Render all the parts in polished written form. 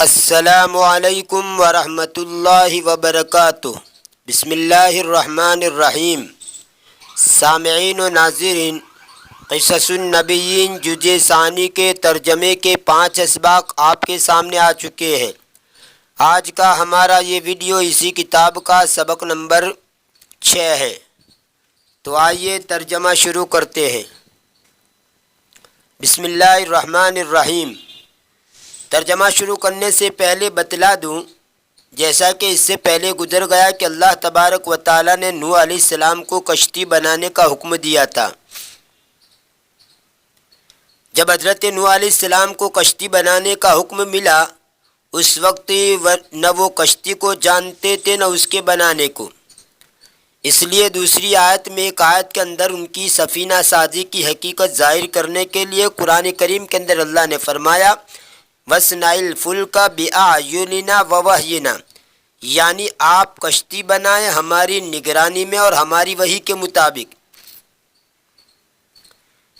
السلام علیکم ورحمۃ اللہ وبرکاتہ۔ بسم اللہ الرحمن الرحیم۔ سامعین و ناظرین، قصص النبیین جزء ثانی کے ترجمے کے 5 اسباق آپ کے سامنے آ چکے ہیں۔ آج کا ہمارا یہ ویڈیو اسی کتاب کا سبق نمبر 6 ہے۔ تو آئیے ترجمہ شروع کرتے ہیں۔ بسم اللہ الرحمن الرحیم۔ ترجمہ شروع کرنے سے پہلے بتلا دوں، جیسا کہ اس سے پہلے گزر گیا کہ اللہ تبارک و تعالی نے نوح علیہ السلام کو کشتی بنانے کا حکم دیا تھا۔ جب حضرت نوح علیہ السلام کو کشتی بنانے کا حکم ملا، اس وقت نہ وہ کشتی کو جانتے تھے نہ اس کے بنانے کو۔ اس لیے دوسری آیت میں ایک آیت کے اندر ان کی سفینہ سازی کی حقیقت ظاہر کرنے کے لیے قرآن کریم کے اندر اللہ نے فرمایا وَاصْنَعِ الْفُلْكَ بِأَعْيُنِنَا وَوَحْيِنَا، یعنی آپ کشتی بنائیں ہماری نگرانی میں اور ہماری وحی کے مطابق۔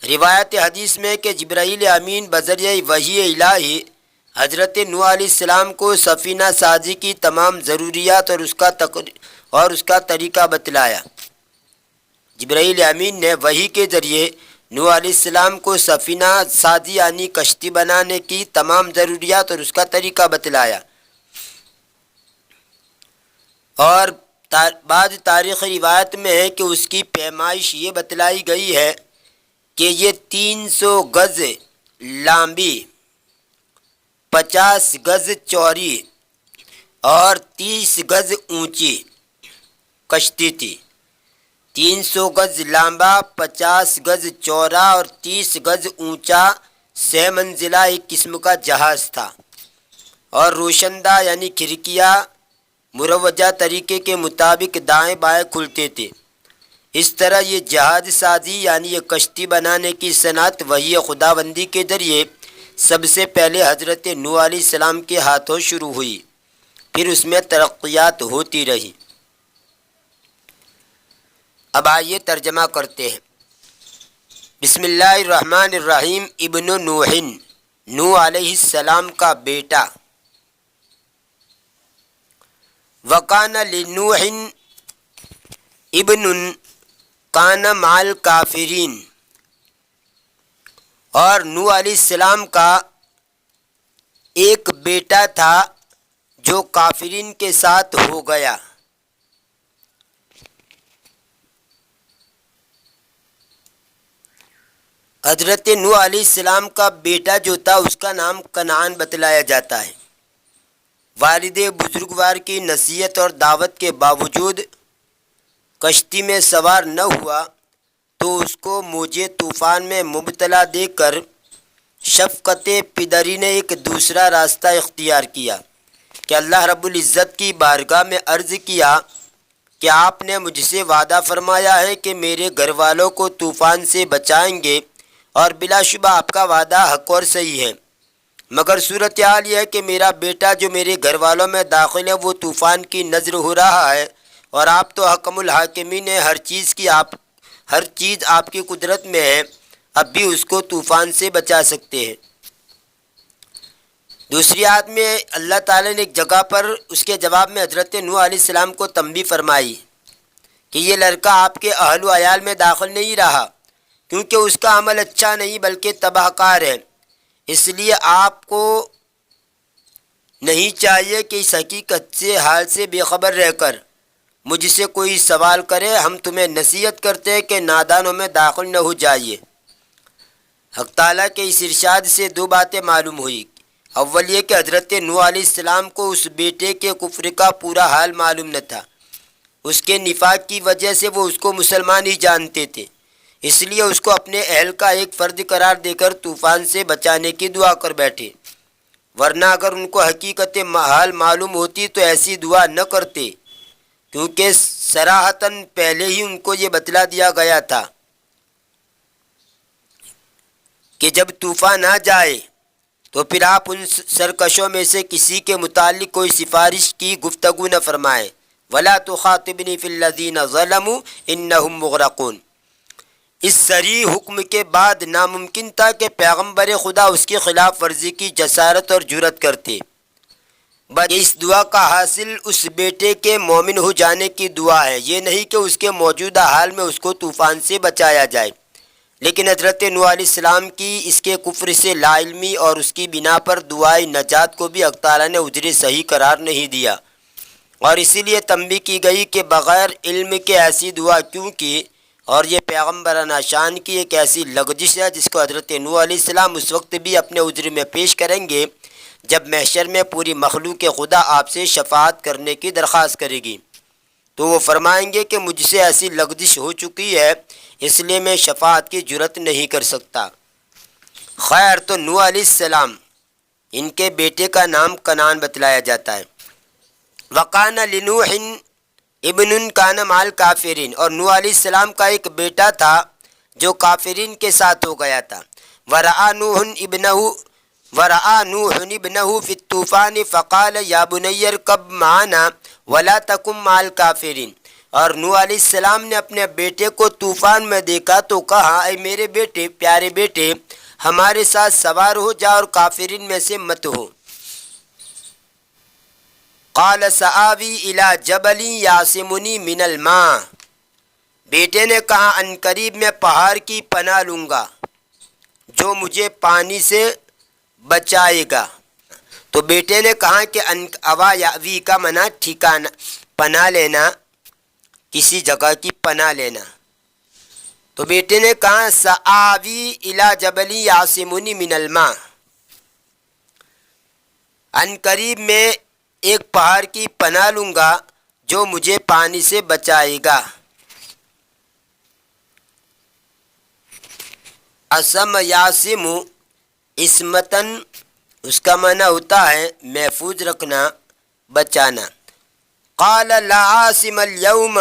روایت حدیث میں کہ جبرائیل امین بذریعہ وحی الہی حضرت نوح علیہ السلام کو سفینہ سازی کی تمام ضروریات اور اس کا طریقہ بتلایا۔ جبرائیل امین نے وحی کے ذریعے نوح علیہ السلام کو سفینہ سازی یعنی کشتی بنانے کی تمام ضروریات اور اس کا طریقہ بتلایا۔ اور بعض تاریخ روایت میں ہے کہ اس کی پیمائش یہ بتلائی گئی ہے کہ یہ 300 گز لمبی، 50 گز چوڑی اور 30 گز اونچی کشتی تھی۔ 300 گز لمبا، 50 گز چوڑا اور 30 گز اونچا 6 منزلہ ایک قسم کا جہاز تھا، اور روشندہ یعنی کھڑکیاں مروجہ طریقے کے مطابق دائیں بائیں کھلتے تھے۔ اس طرح یہ جہاز سازی یعنی یہ کشتی بنانے کی صنعت وحی خداوندی کے ذریعے سب سے پہلے حضرت نوح علیہ السلام کے ہاتھوں شروع ہوئی، پھر اس میں ترقیات ہوتی رہی۔ اب آئیے ترجمہ کرتے ہیں۔ بسم اللہ الرحمن الرحیم۔ ابن نوح، نوح علیہ السلام کا بیٹا۔ وَقَانَ لِنُوحٍ ابن کان مع الکافرین، اور نوح علیہ السلام کا ایک بیٹا تھا جو کافرین کے ساتھ ہو گیا۔ حضرت نوح علیہ السلام کا بیٹا جو تھا اس کا نام کنعان بتلایا جاتا ہے۔ والد بزرگوار کی نصیحت اور دعوت کے باوجود کشتی میں سوار نہ ہوا تو اس کو موج طوفان میں مبتلا دے کر شفقت پدری نے ایک دوسرا راستہ اختیار کیا کہ اللہ رب العزت کی بارگاہ میں عرض کیا کہ آپ نے مجھ سے وعدہ فرمایا ہے کہ میرے گھر والوں کو طوفان سے بچائیں گے، اور بلا شبہ آپ کا وعدہ حق اور صحیح ہے، مگر صورتحال یہ ہے کہ میرا بیٹا جو میرے گھر والوں میں داخل ہے وہ طوفان کی نذر ہو رہا ہے، اور آپ تو حکم الحاکمین ہیں، ہر چیز آپ کی قدرت میں ہے، اب بھی اس کو طوفان سے بچا سکتے ہیں۔ دوسری آیت میں اللہ تعالیٰ نے ایک جگہ پر اس کے جواب میں حضرت نوح علیہ السلام کو تنبیہ فرمائی کہ یہ لڑکا آپ کے اہل و عیال میں داخل نہیں رہا کیونکہ اس کا عمل اچھا نہیں بلکہ تباہ کار ہے، اس لیے آپ کو نہیں چاہیے کہ اس حقیقت سے حال سے بے خبر رہ کر مجھ سے کوئی سوال کرے۔ ہم تمہیں نصیحت کرتے ہیں کہ نادانوں میں داخل نہ ہو جائیے۔ حق تعالیٰ کے اس ارشاد سے 2 باتیں معلوم ہوئی۔ اول یہ کہ حضرت نوح علیہ السلام کو اس بیٹے کے کفر کا پورا حال معلوم نہ تھا، اس کے نفاق کی وجہ سے وہ اس کو مسلمان ہی جانتے تھے، اس لیے اس کو اپنے اہل کا ایک فرد قرار دے کر طوفان سے بچانے کی دعا کر بیٹھے، ورنہ اگر ان کو حقیقت حال معلوم ہوتی تو ایسی دعا نہ کرتے، کیونکہ صراحتاً پہلے ہی ان کو یہ بتلا دیا گیا تھا کہ جب طوفان آ جائے تو پھر آپ ان سرکشوں میں سے کسی کے متعلق کوئی سفارش کی گفتگو نہ فرمائیں۔ وَلَا تُخَاطِبْنِي فِي الَّذِينَ ظَلَمُوا إِنَّهُمْ مُغْرَقُونَ۔ اس صریح حکم کے بعد ناممکن تھا کہ پیغمبر خدا اس کی خلاف ورزی کی جسارت اور جرأت کرتے، بس اس دعا کا حاصل اس بیٹے کے مومن ہو جانے کی دعا ہے، یہ نہیں کہ اس کے موجودہ حال میں اس کو طوفان سے بچایا جائے۔ لیکن حضرت نوح علیہ السلام کی اس کے کفر سے لا علمی اور اس کی بنا پر دعائے نجات کو بھی اللہ تعالیٰ نے اجر صحیح قرار نہیں دیا، اور اسی لیے تنبیہ کی گئی کہ بغیر علم کے ایسی دعا کیوں کی، اور یہ پیغمبرانہ شان کی ایک ایسی لغزش ہے جس کو حضرت نوح علیہ السلام اس وقت بھی اپنے عذر میں پیش کریں گے جب محشر میں پوری مخلوق خدا آپ سے شفاعت کرنے کی درخواست کرے گی، تو وہ فرمائیں گے کہ مجھ سے ایسی لغزش ہو چکی ہے، اس لیے میں شفاعت کی جرت نہیں کر سکتا۔ خیر، تو نوح علیہ السلام، ان کے بیٹے کا نام کنعان بتلایا جاتا ہے۔ وَقَانَ لِنُوحٍ ابن کان مال کافرین، اور نوح علیہ السلام کا ایک بیٹا تھا جو کافرین کے ساتھ ہو گیا تھا۔ وَرَأَى نُوحٌ ابْنَهُ فِي الطُّوفَانِ فَقَالَ يَا بُنَيَّ ارْكَبْ مَعَنَا وَلَا تَكُن مَعَ الْكَافِرِينَ، اور نوح علیہ السلام نے اپنے بیٹے کو طوفان میں دیکھا تو کہا، اے میرے بیٹے، پیارے بیٹے، ہمارے ساتھ سوار ہو جا اور کافرین میں سے مت ہو۔ قال سآوی الی جبل یعصمنی من الماء، بیٹے نے کہا عنقریب میں پہاڑ کی پناہ لوں گا جو مجھے پانی سے بچائے گا۔ تو بیٹے نے کہا کہ اوا یاوی کا معنی ٹھکانہ، پناہ لینا، کسی جگہ کی پناہ لینا۔ تو بیٹے نے کہا سآوی الی جبل یعصمنی من الماء، عنقریب میں ایک پہاڑ کی پناہ لوں گا جو مجھے پانی سے بچائے گا۔ عصم یعصم عصمتاً، اس کا معنی ہوتا ہے محفوظ رکھنا، بچانا۔ قال لا عاصم اليوم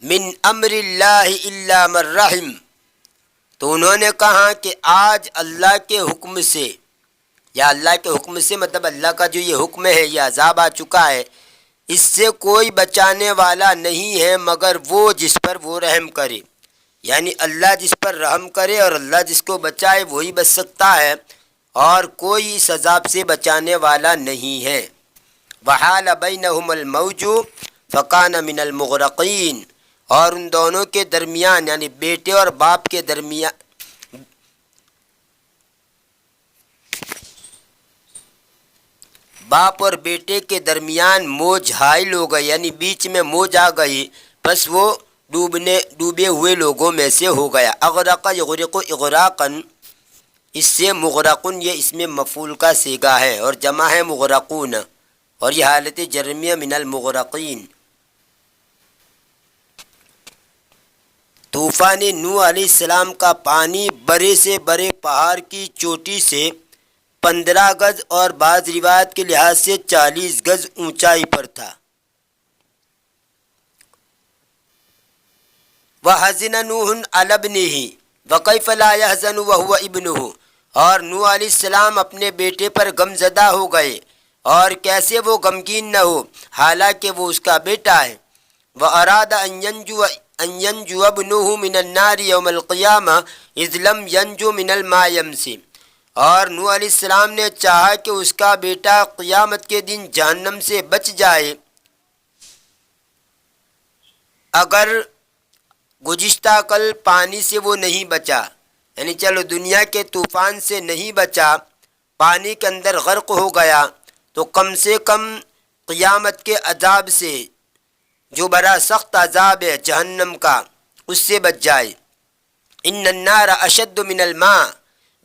من امر اللہ الا من رحم، تو انہوں نے کہا کہ آج اللہ کے حکم سے، یا اللہ کے حکم سے مطلب اللہ کا جو یہ حکم ہے، یہ عذاب آ چکا ہے، اس سے کوئی بچانے والا نہیں ہے مگر وہ جس پر وہ رحم کرے، یعنی اللہ جس پر رحم کرے اور اللہ جس کو بچائے وہی بچ سکتا ہے، اور کوئی اس عذاب سے بچانے والا نہیں ہے۔ وحال بینہم الموج فکان من المغرقین، اور ان دونوں کے درمیان یعنی بیٹے اور باپ کے درمیان، باپ اور بیٹے کے درمیان موج حائل ہو گئی، یعنی بیچ میں موج آ گئی، بس وہ ڈوبے ہوئے لوگوں میں سے ہو گیا۔ اغرق یغرق اغراقاً، اس سے مغرقن یہ اس میں مفعول کا صیغہ ہے اور جمع ہے مغرقون، اور یہ حالت جرمیہ من المغرقین۔ طوفان نوح علیہ السلام کا پانی بڑے سے بڑے پہاڑ کی چوٹی سے 15 گز اور بعض روایت کے لحاظ سے 40 گز اونچائی پر تھا۔ وَحَزِنَ نُوحٌ عَلَى ابْنِهِ وَكَيْفَ لَا يَحْزَنُ وَهُوَ ابْنُهُ، اور نوح علیہ السلام اپنے بیٹے پر غم زدہ ہو گئے، اور کیسے وہ غمگین نہ ہو حالانکہ وہ اس کا بیٹا ہے۔ وَأَرَادَ أَن يَنْجُوَ ابْنُهُ مِنَ النَّارِ يَوْمَ الْقِيَامَةِ إِذْ لَمْ يَنْجُ مِنَ الْمَاءِ يَمْشِ، اور نوح علیہ السلام نے چاہا کہ اس کا بیٹا قیامت کے دن جہنم سے بچ جائے، اگر گزشتہ کل پانی سے وہ نہیں بچا، یعنی چلو دنیا کے طوفان سے نہیں بچا، پانی کے اندر غرق ہو گیا، تو کم سے کم قیامت کے عذاب سے، جو بڑا سخت عذاب ہے جہنم کا، اس سے بچ جائے۔ ان النار اشد من الماء،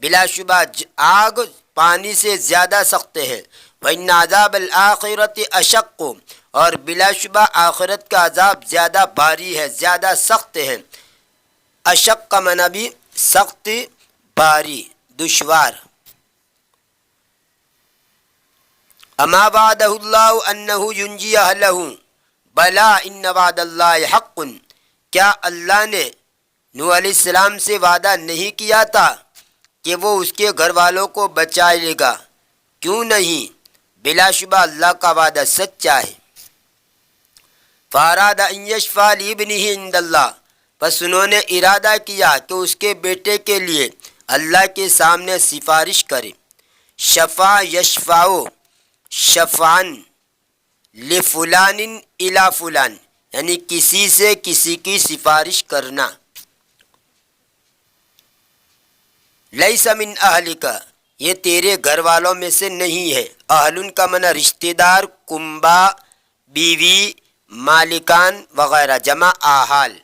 بلا شبہ آگ پانی سے زیادہ سخت ہے۔ وَإِنَّ عَذَابَ الْآخِرَةِ أَشَقُّ، اور بلا شبہ آخرت کا عذاب زیادہ بھاری ہے، زیادہ سخت ہے۔ اشق کا معنی بھی سخت، بھاری، دشوار۔ اما وعدہ اللہ انہ ینجی اہلہ بلا ان وعد اللہ حق، کیا اللہ نے نوح علیہ السلام سے وعدہ نہیں کیا تھا کہ وہ اس کے گھر والوں کو بچا لے گا؟ کیوں نہیں، بلا شبہ اللہ کا وعدہ سچا ہے۔ فاراد ان یشفع لابنہ عند اللہ، پس انہوں نے ارادہ کیا کہ اس کے بیٹے کے لیے اللہ کے سامنے سفارش کرے۔ شفع یشفعو، شفعن لفلان الی فلان، یعنی کسی سے کسی کی سفارش کرنا. لیس من اہلک، یہ تیرے گھر والوں میں سے نہیں ہے. اہلن کا معنی رشتہ دار، کنبا، بیوی، مالکان وغیرہ، جمع آحال.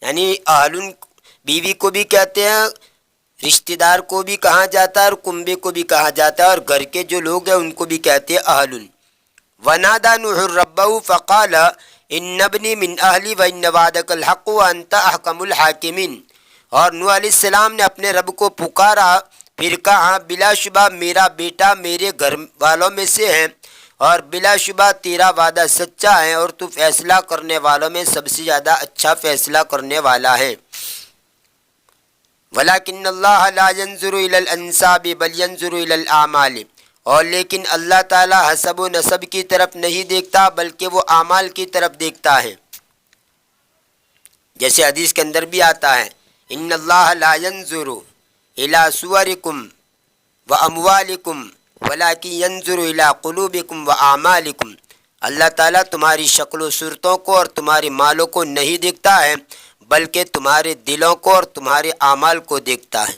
یعنی اہلن بیوی کو بھی کہتے ہیں، رشتہ دار کو بھی کہا جاتا ہے اور کنبے کو بھی کہا جاتا ہے، اور گھر کے جو لوگ ہیں ان کو بھی کہتے ہیں اہلن. ونادى نوح ربه فقال ان ابنی من اہلی وان وعدک الحق وانت احکم الحاکمین. اور نوح علیہ السلام نے اپنے رب کو پکارا، پھر کہا بلا شبہ میرا بیٹا میرے گھر والوں میں سے ہے، اور بلا شبہ تیرا وعدہ سچا ہے، اور تو فیصلہ کرنے والوں میں سب سے زیادہ اچھا فیصلہ کرنے والا ہے. ولیکن اللہ لا ينظر الى الانساب بل ينظر الى الاعمال، اور لیکن اللہ تعالی حسب و نسب کی طرف نہیں دیکھتا بلکہ وہ اعمال کی طرف دیکھتا ہے. جیسے حدیث کے اندر بھی آتا ہے ان اللہ لا ينظر الى صورکم واموالکم ولکن ينظر الى قلوبکم واعمالکم. اللہ تعالیٰ تمہاری شکل و صورتوں کو اور تمہارے مالوں کو نہیں دیکھتا ہے بلکہ تمہارے دلوں کو اور تمہارے اعمال کو دیکھتا ہے.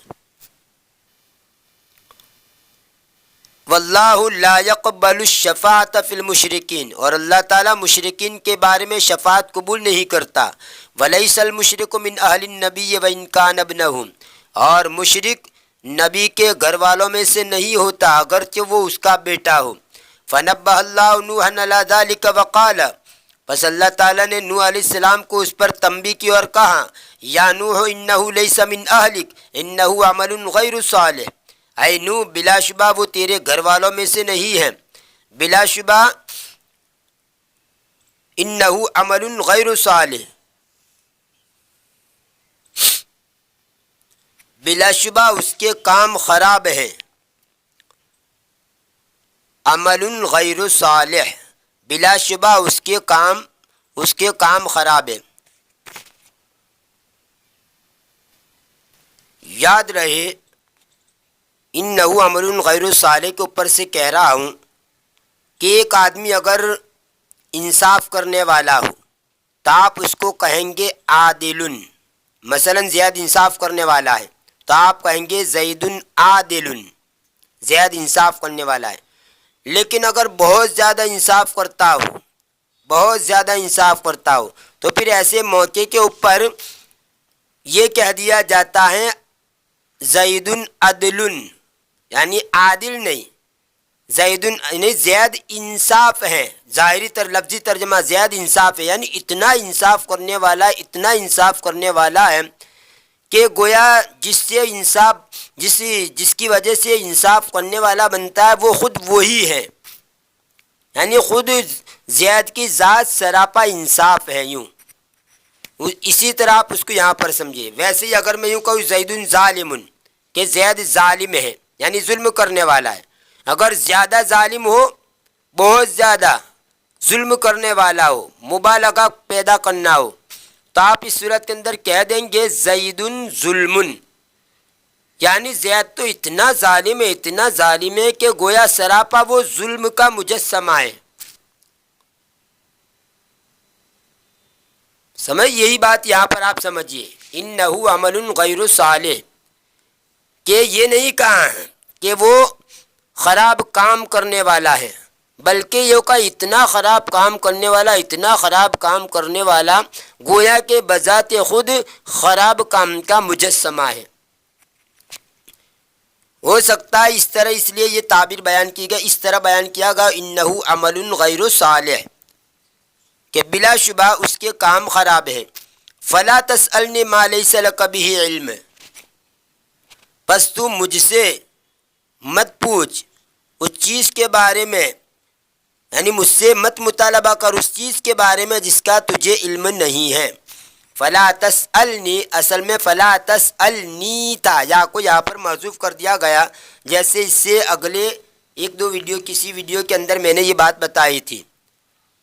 واللہ لا يقبل الشفاعۃ فی المشرکین، اور اللہ تعالیٰ مشرکین کے بارے میں شفاعت قبول نہیں کرتا. ولیس المشرک من اہل النبی وان کان ابنہ، اور مشرک نبی کے گھر والوں میں سے نہیں ہوتا اگرچہ وہ اس کا بیٹا ہو. فنبہ اللہ نوحا علی ذلک وقال، پس اللہ تعالیٰ نے نوح علیہ السلام کو اس پر تنبیہ کی اور کہا یا نوح انہ لیس من اہلک انہ عمل غیر صالح. اے نوح بلا شبہ وہ تیرے گھر والوں میں سے نہیں ہے، بلا شبہ انہ عمل غیر صالح، بلا شبہ اس کے کام خراب ہیں. عمل غیر صالح، بلا شبہ اس کے کام خراب ہے. یاد رہے انہو عمل غیر صالح کے اوپر سے کہہ رہا ہوں کہ ایک آدمی اگر انصاف کرنے والا ہو تو آپ اس کو کہیں گے عادل. مثلا زید انصاف کرنے والا ہے تو آپ کہیں گے زید عادل، زید انصاف کرنے والا ہے. لیکن اگر بہت زیادہ انصاف کرتا ہو تو پھر ایسے موقع کے اوپر یہ کہہ دیا جاتا ہے زید عدل، یعنی عادل نہیں، زید انصاف ہے. ظاہری لفظی ترجمہ زید انصاف ہے، یعنی اتنا انصاف کرنے والا ہے کہ گویا جس کی وجہ سے انصاف کرنے والا بنتا ہے وہ خود وہی ہے، یعنی خود زید کی ذات سراپا انصاف ہے. یوں اسی طرح آپ اس کو یہاں پر سمجھیے. ویسے ہی اگر میں یوں کہوں زید ظالم، کہ زید ظالم ہے یعنی ظلم کرنے والا ہے، اگر زیادہ ظالم ہو، بہت زیادہ ظلم کرنے والا ہو، مبالغہ پیدا کرنا ہو، تو آپ اس صورت کے اندر کہہ دیں گے زید ظلم، یعنی زید تو اتنا ظالم ہے کہ گویا سراپا وہ ظلم کا مجسمہ ہے. یہی بات یہاں پر آپ سمجھیے انہو عمل غیر صالح، کہ یہ نہیں کہا کہ وہ خراب کام کرنے والا ہے، بلکہ یہ کا اتنا خراب کام کرنے والا گویا کہ بذات خود خراب کام کا مجسمہ ہے. ہو سکتا ہے اس لیے یہ تعبیر بیان کی گئی، اس طرح بیان کیا گیا انہو عمل غیر صالح، کہ بلا شبہ اس کے کام خراب ہے. فلا تسألنی ما لیس لک بہ علم، پس تو مجھ سے مت پوچھ اس چیز کے بارے میں، یعنی مجھ سے مت مطالبہ کر اس چیز کے بارے میں جس کا تجھے علم نہیں ہے. فلا تسألنی، اصل میں فلا تسألنی تھا، یا کو یہاں پر محذوف کر دیا گیا، جیسے اس سے اگلے ایک دو کسی ویڈیو کے اندر میں نے یہ بات بتائی تھی.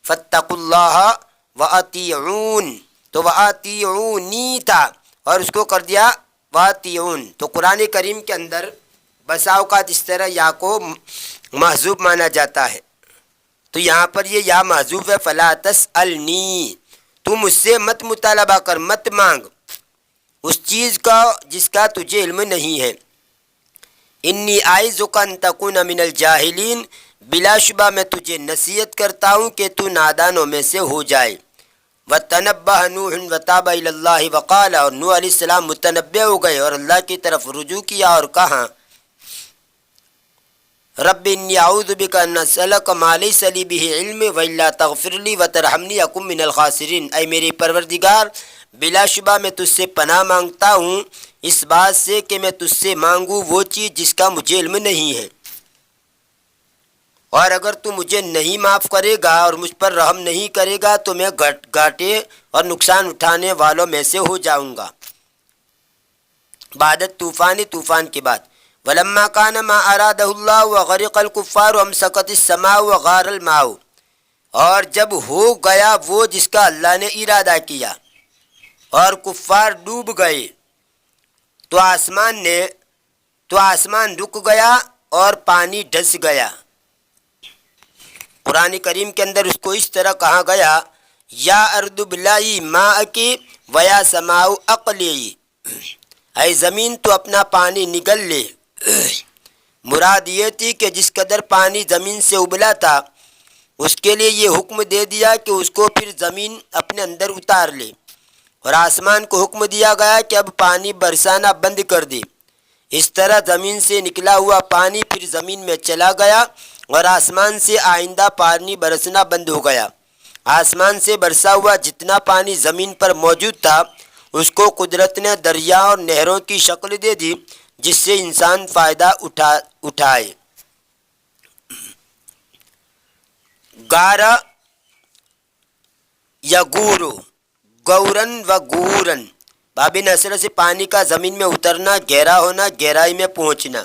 فاتقوا اللہ وأطیعون، تو وأطیعونی تھا اور اس کو کر دیا وأطیعون. تو قرآن کریم کے اندر بسا اوقات اس طرح یا کو محذوف مانا جاتا ہے، تو یہاں پر یہ یا محذوف ہے، فلا تسألنی، تو مجھ سے مت مطالبہ کر، مت مانگ اس چیز کا جس کا تجھے علم نہیں ہے۔ انی اعظک ان تکون من الجاہلین، بلا شبہ میں تجھے نصیحت کرتا ہوں کہ تو نادانوں میں سے ہو جائے۔ وَتَنَبَّهَ نُوحٌ وَتَابَ إِلَى اللَّهِ وَقَالَ، اور نوح علیہ السلام متنبع ہو گئے اور اللہ کی طرف رجوع کیا اور کہا رب انی اعوذ بک ان اسألک ما لیس لی بہ علم والا تغفر لی وترحمنی اکن من الخاسرین، اے میرے پروردگار بلا شبہ میں تجھ سے پناہ مانگتا ہوں اس بات سے کہ میں تجھ سے مانگوں وہ چیز جس کا مجھے علم نہیں ہے، اور اگر تو مجھے نہیں معاف کرے گا اور مجھ پر رحم نہیں کرے گا تو میں گھاٹے اور نقصان اٹھانے والوں میں سے ہو جاؤں گا۔ بعد طوفان، طوفان کے بعد ولما کان ما ارادہ اللہ وغرق الکفار وامسکت السماء وغار الماء، اور جب ہو گیا وہ جس کا اللہ نے ارادہ کیا اور کفار ڈوب گئے تو آسمان رک گیا اور پانی ڈھس گیا۔ قرآن کریم کے اندر اس کو اس طرح کہا گیا یا ارض ابلعی ماءکی ویا سماء اقلعی، اے زمین تو اپنا پانی نگل لے۔ مراد یہ تھی کہ جس قدر پانی زمین سے ابلا تھا اس کے لیے یہ حکم دے دیا کہ اس کو پھر زمین اپنے اندر اتار لے، اور آسمان کو حکم دیا گیا کہ اب پانی برسانا بند کر دے۔ اس طرح زمین سے نکلا ہوا پانی پھر زمین میں چلا گیا اور آسمان سے آئندہ پانی برسنا بند ہو گیا۔ آسمان سے برسا ہوا جتنا پانی زمین پر موجود تھا اس کو قدرت نے دریا اور نہروں کی شکل دے دی جس سے انسان فائدہ اٹھائے۔ گارا یا گورو، گورن و گورن، باب نصر سے پانی کا زمین میں اترنا، گہرا ہونا، گہرائی میں پہنچنا۔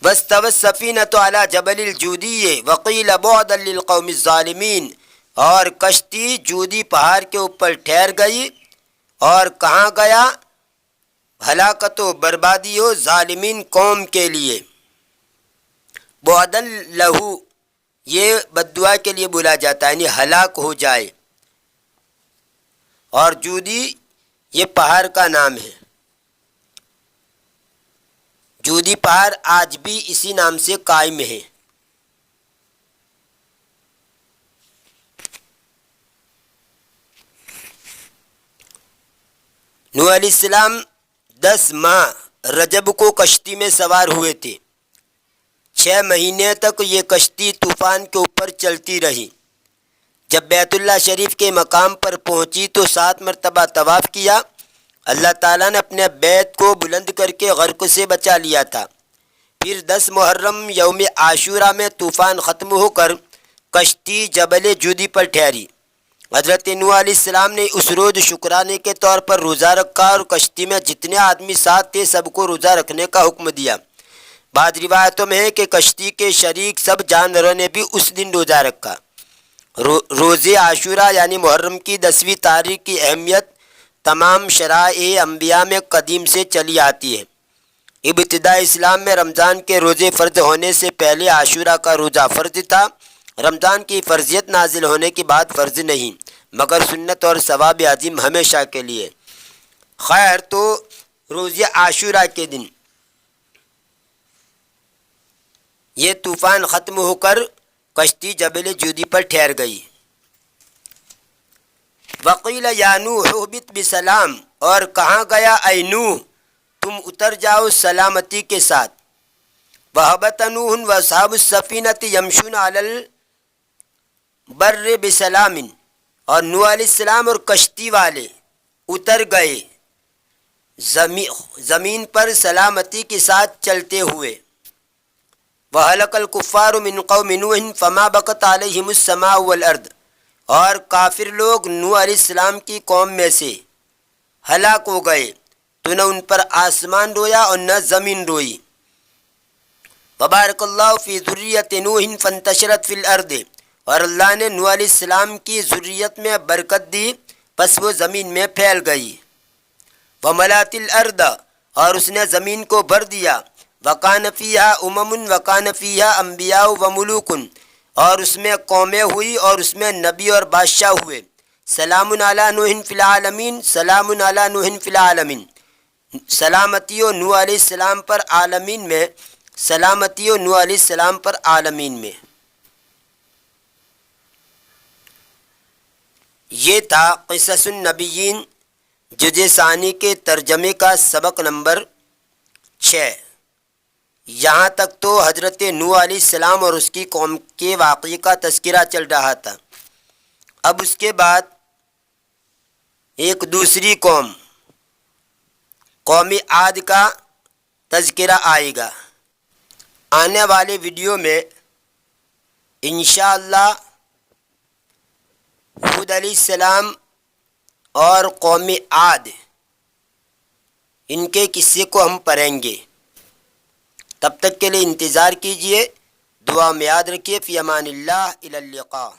واستوت السفینۃ علی جبل الجودی وقیل بعدا للقوم الظالمین، اور کشتی جودی پہاڑ کے اوپر ٹھہر گئی اور کہاں گیا؟ ہلاکت و بربادی ہو ظالمین قوم کے لیے۔ بعدا لہو، یہ بد دعا کے لیے بولا جاتا ہے، یعنی ہلاک ہو جائے، اور جودی یہ پہاڑ کا نام ہے۔ جودی پہاڑ آج بھی اسی نام سے قائم ہے۔ نوح علیہ السلام 10 ماہ رجب کو کشتی میں سوار ہوئے تھے، 6 مہینے تک یہ کشتی طوفان کے اوپر چلتی رہی۔ جب بیت اللہ شریف کے مقام پر پہنچی تو 7 مرتبہ طواف کیا۔ اللہ تعالیٰ نے اپنے بیت کو بلند کر کے غرق سے بچا لیا تھا۔ پھر 10 محرم یوم عاشورہ میں طوفان ختم ہو کر کشتی جبل جودی پر ٹھہری۔ حضرت نوح علیہ السلام نے اس روز شکرانے کے طور پر روزہ رکھا اور کشتی میں جتنے آدمی ساتھ تھے سب کو روزہ رکھنے کا حکم دیا۔ بعض روایتوں میں ہے کہ کشتی کے شریک سب جانوروں نے بھی اس دن روزہ رکھا۔ روز عاشورہ یعنی محرم کی 10ویں تاریخ کی اہمیت تمام شرائع انبیاء میں قدیم سے چلی آتی ہے۔ ابتدا اسلام میں رمضان کے روزے فرض ہونے سے پہلے عاشورہ کا روزہ فرض تھا۔ رمضان کی فرضیت نازل ہونے کے بعد فرض نہیں، مگر سنت اور ثواب عظیم ہمیشہ کے لیے۔ خیر، تو روز عاشورہ کے دن یہ طوفان ختم ہو کر کشتی جبل جودی پر ٹھہر گئی۔ وقیل یا نوح اہبط بسلام، اور کہاں گیا اے نوح تم اتر جاؤ سلامتی کے ساتھ۔ وہبط نوح واصحاب السفینۃ یمشون علی البر بسلام، اور نوح علیہ السلام اور کشتی والے اتر گئے زمین پر سلامتی کے ساتھ چلتے ہوئے۔ وَهَلَكَ الْكُفَّارُ مِنْ قَوْمِ نُوحٍ فَمَا بَقَتْ عَلَيْهِمُ السَّمَاءُ وَالْأَرْضُ، اور کافر لوگ نوح علیہ السلام کی قوم میں سے ہلاک ہو گئے تو نہ ان پر آسمان رویا اور نہ زمین روئی۔ وَبَارَكَ اللَّهُ فِي ذُرِّيَّةِ نُوحٍ فَانْتَشَرَتْ فِي الْأَرْضِ، اور اللہ نے نوح علیہ السلام کی ذریت میں برکت دی پس وہ زمین میں پھیل گئی۔ وَمَلَأَتِ الْأَرْضَ، اور اس نے زمین کو بھر دیا۔ وکان فیہا امم وکان فیہا انبیاء و ملوک، اور اس میں قومیں ہوئی اور اس میں نبی اور بادشاہ ہوئے. سلام علی نوح فی العالمین، سلام علی نوح فی العالمین، سلامتی و نوح علیہ السلام پر عالمین میں، سلامتی و نوح علیہ السلام پر عالمین میں. یہ تھا قصص النبیین جزء ثانی کے ترجمے کا سبق نمبر 6. یہاں تک تو حضرت نوح علیہ السلام اور اس کی قوم کے واقعے کا تذکرہ چل رہا تھا. اب اس کے بعد ایک دوسری قوم عاد کا تذکرہ آئے گا. آنے والے ویڈیو میں انشاءاللہ ہود علیہ السلام اور قوم عاد ان کے قصے کو ہم پڑھیں گے. تب تک کے لیے انتظار کیجیے. دعا میں یاد رکھیے. فی امان اللہ، الی اللقاء.